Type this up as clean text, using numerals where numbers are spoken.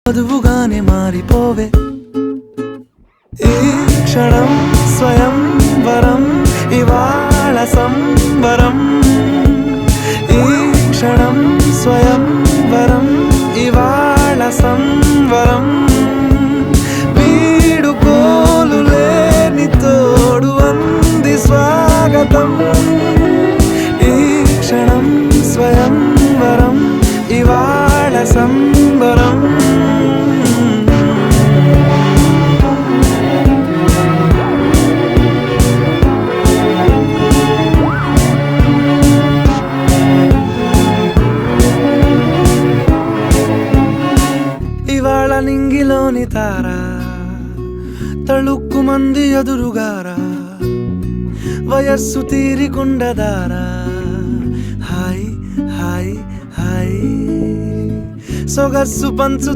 వధువుగానే మారిపోవే ఈ క్షణం స్వయం వరం ఇవాళ సంబరం ఈ క్షణం స్వయం వరం ఇవాళ సంవరం వీడుకోలు లేని తోడు అంది స్వాగతం ఈ క్షణం స్వయం వరం ఇవాళ సంబరం ఇవాళ నింగిలోని తారా తళుక్కు మంది ఎదురుగారా వయస్సు తీరికుండదారా హాయ్ హాయ్ హాయ్ సొగస్సు పంచు